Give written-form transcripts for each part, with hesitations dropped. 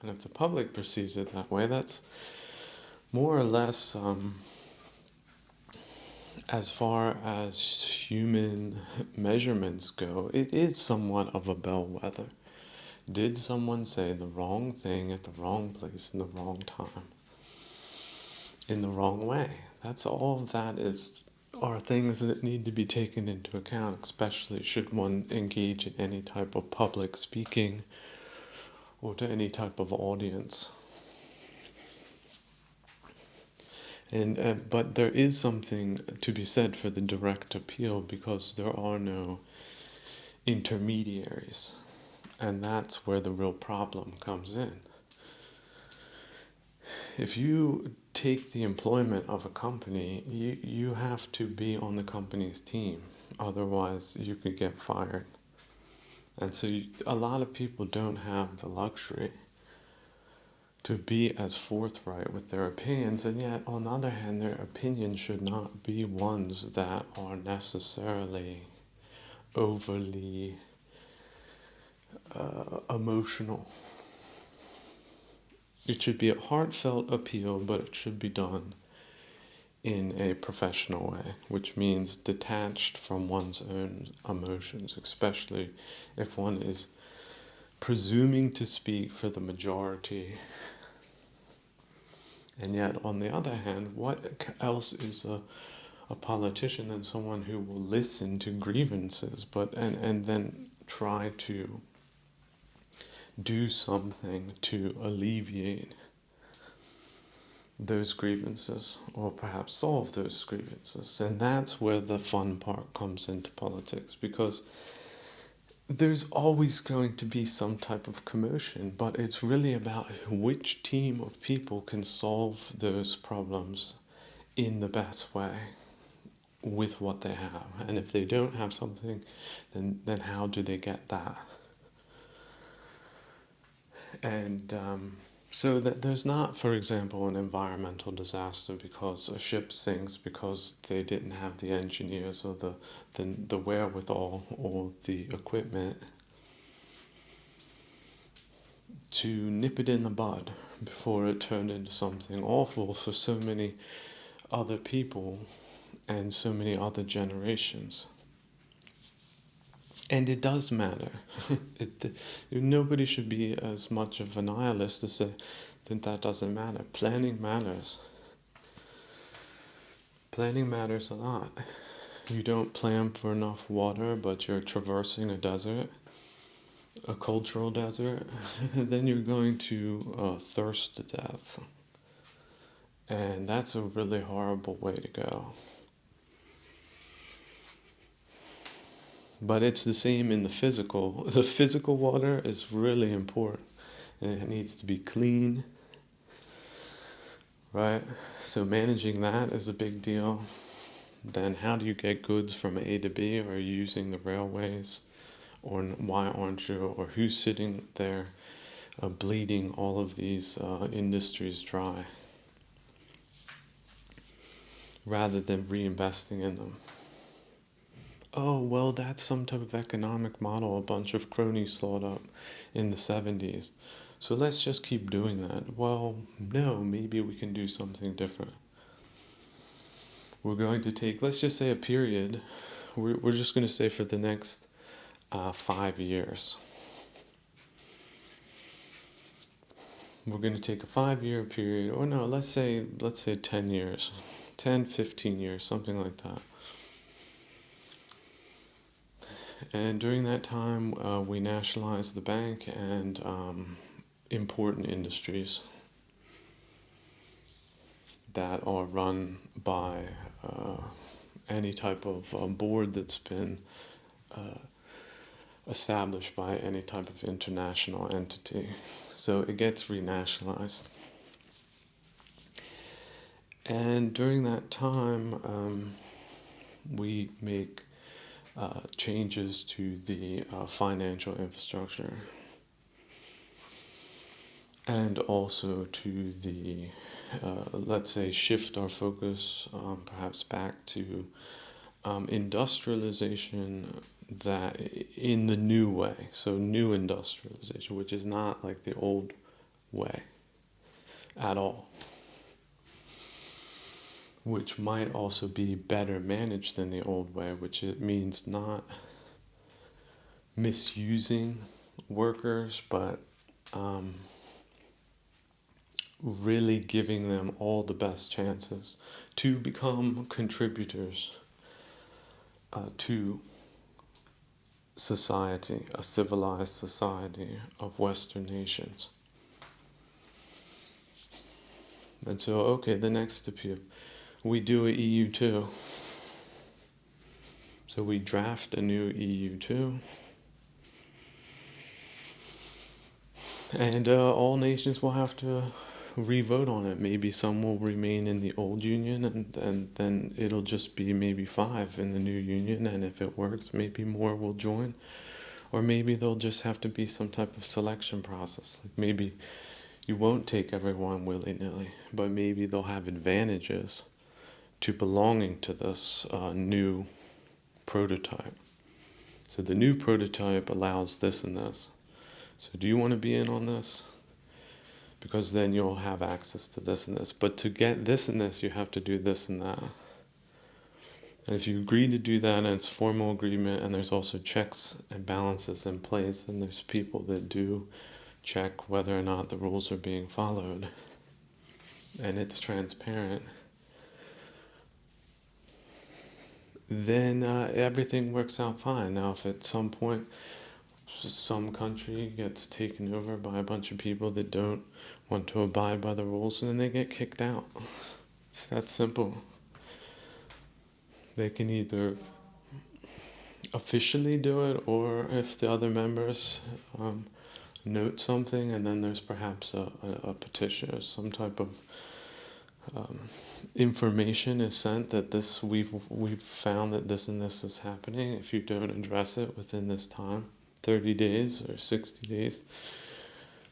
And if the public perceives it that way, that's more or less, as far as human measurements go, it is somewhat of a bellwether. Did someone say the wrong thing at the wrong place in the wrong time, in the wrong way? That's all that is, are things that need to be taken into account, especially should one engage in any type of public speaking or to any type of audience. And but there is something to be said for the direct appeal because there are no intermediaries, and that's where the real problem comes in. If you take the employment of a company, you have to be on the company's team, otherwise you could get fired. And so a lot of people don't have the luxury to be as forthright with their opinions, and yet, on the other hand, their opinions should not be ones that are necessarily overly emotional. It should be a heartfelt appeal, but it should be done in a professional way, which means detached from one's own emotions, especially if one is presuming to speak for the majority. And yet, on the other hand, what else is a politician than someone who will listen to grievances, and then try to do something to alleviate those grievances, or perhaps solve those grievances? And that's where the fun part comes into politics, because there's always going to be some type of commotion, but it's really about which team of people can solve those problems in the best way with what they have. And if they don't have something, then how do they get that? And so that there's not, for example, an environmental disaster because a ship sinks because they didn't have the engineers or the wherewithal or the equipment to nip it in the bud before it turned into something awful for so many other people and so many other generations. And it does matter. Nobody should be as much of a nihilist to say that doesn't matter. Planning matters. Planning matters a lot. You don't plan for enough water, but you're traversing a desert, a cultural desert, then you're going to thirst to death. And that's a really horrible way to go. But it's the same in the physical. The physical water is really important. And it needs to be clean, right? So managing that is a big deal. Then how do you get goods from A to B? Are you using the railways? Or why aren't you? Or who's sitting there bleeding all of these industries dry rather than reinvesting in them? Oh, well, that's some type of economic model a bunch of cronies thought up in the 70s. So let's just keep doing that. Well, no, maybe we can do something different. We're going to take, let's just say, a period. We're just going to say for the next 5 years. We're going to take a 5-year period, or no, let's say 10 years, 10, 15 years, something like that. And during that time, we nationalized the bank and important industries that are run by any type of board that's been established by any type of international entity. So it gets renationalized. And during that time, we make changes to the financial infrastructure and also to the, let's say, shift our focus perhaps back to industrialization that in the new way. So new industrialization, which is not like the old way at all, which might also be better managed than the old way, which it means not misusing workers, but really giving them all the best chances to become contributors to society, a civilized society of Western nations. And so, okay, the next step here, we do a EU2. So we draft a new EU2. And all nations will have to re-vote on it. Maybe some will remain in the old union, and then it'll just be maybe 5 in the new union, and if it works, maybe more will join. Or maybe there'll just have to be some type of selection process. Like maybe you won't take everyone willy-nilly, but maybe they'll have advantages to belonging to this new prototype. So the new prototype allows this and this. So do you want to be in on this? Because then you'll have access to this and this. But to get this and this, you have to do this and that. And if you agree to do that, and it's formal agreement, and there's also checks and balances in place, and there's people that do check whether or not the rules are being followed, and it's transparent, then everything works out fine. Now, if at some point some country gets taken over by a bunch of people that don't want to abide by the rules, and then they get kicked out. It's that simple. They can either officially do it, or if the other members note something, and then there's perhaps a petition or some type of information is sent that this we've found that this and this is happening. If you don't address it within this time, 30 days or 60 days,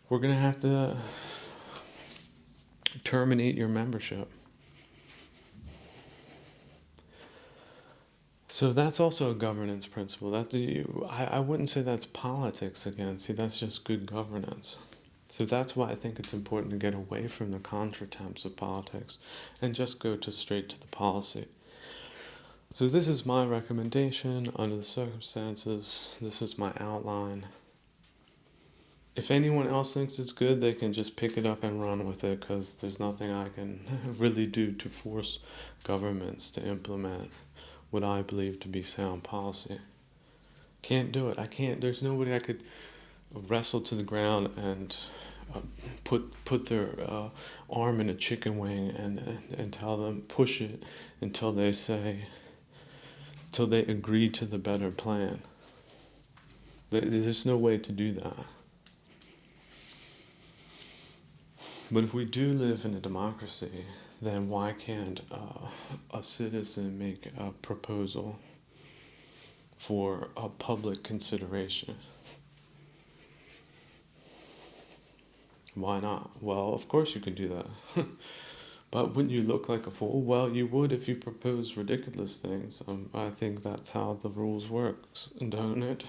we're going to have to terminate your membership. So that's also a governance principle. I wouldn't say that's politics again. See, that's just good governance. So that's why I think it's important to get away from the contretemps of politics and just go straight to the policy. So this is my recommendation under the circumstances. This is my outline. If anyone else thinks it's good, they can just pick it up and run with it, because there's nothing I can really do to force governments to implement what I believe to be sound policy. Can't do it. I can't. There's nobody I could wrestle to the ground and put their arm in a chicken wing and tell them push it until they agree to the better plan. There's no way to do that. But if we do live in a democracy, then why can't a citizen make a proposal for a public consideration? Why not? Well, of course you can do that. But wouldn't you look like a fool? Well, you would if you propose ridiculous things. I think that's how the rules work, don't it?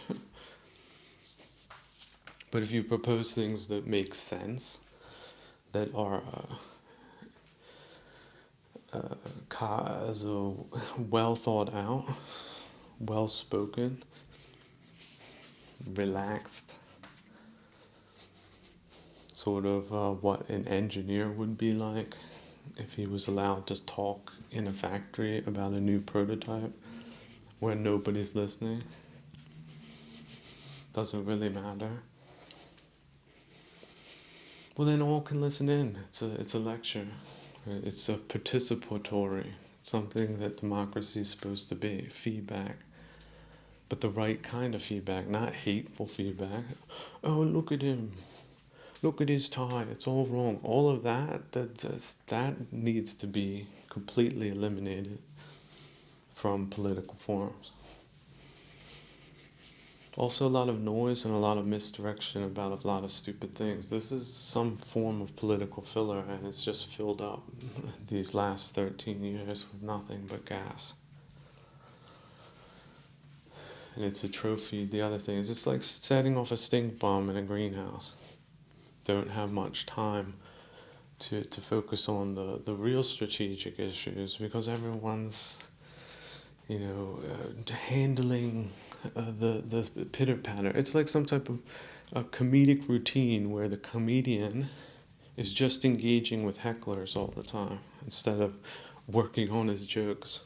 But if you propose things that make sense, that are well thought out, well spoken, relaxed, sort of what an engineer would be like if he was allowed to talk in a factory about a new prototype where nobody's listening. Doesn't really matter. Well, then all can listen in. It's a lecture. It's a participatory, something that democracy is supposed to be, feedback. But the right kind of feedback, not hateful feedback. Oh, look at him. Look at his tie. It's all wrong. All of that needs to be completely eliminated from political forums. Also, a lot of noise and a lot of misdirection about a lot of stupid things. This is some form of political filler, and it's just filled up these last 13 years with nothing but gas. And it's a trophy. The other thing is, it's like setting off a stink bomb in a greenhouse. don't have much time to focus on the real strategic issues because everyone's, handling the pitter patter. It's like some type of a comedic routine where the comedian is just engaging with hecklers all the time instead of working on his jokes.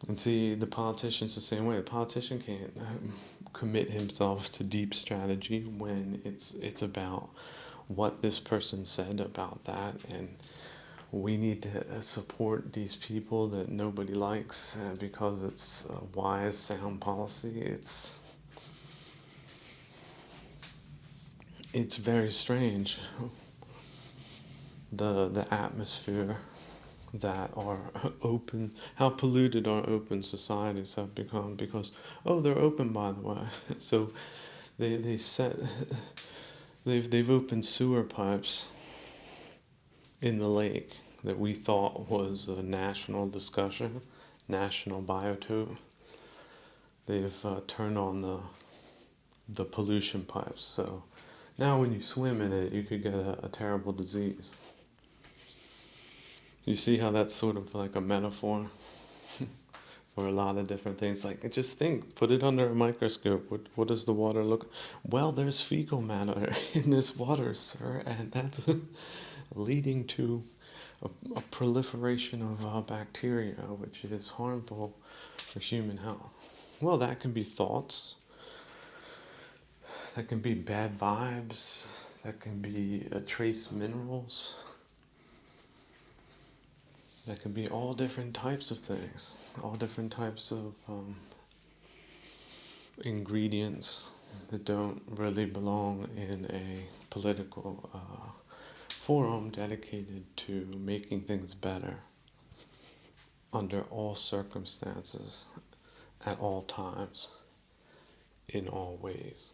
And see, the politician's the same way. The politician can't commit himself to deep strategy when it's about what this person said about that, and we need to support these people that nobody likes because it's a wise, sound policy. It's very strange, the atmosphere that our open, how polluted our open societies have become because, oh, they're open, by the way. So they set, they've opened sewer pipes in the lake that we thought was a national discussion, national biotope. They've turned on the pollution pipes. So now when you swim in it, you could get a terrible disease. You see how that's sort of like a metaphor for a lot of different things. Like, just think, put it under a microscope. What does the water look? Well, there's fecal matter in this water, sir, and that's leading to a proliferation of bacteria, which is harmful for human health. Well, that can be thoughts. That can be bad vibes. That can be trace minerals. That can be all different types of things, all different types of ingredients that don't really belong in a political forum dedicated to making things better under all circumstances, at all times, in all ways.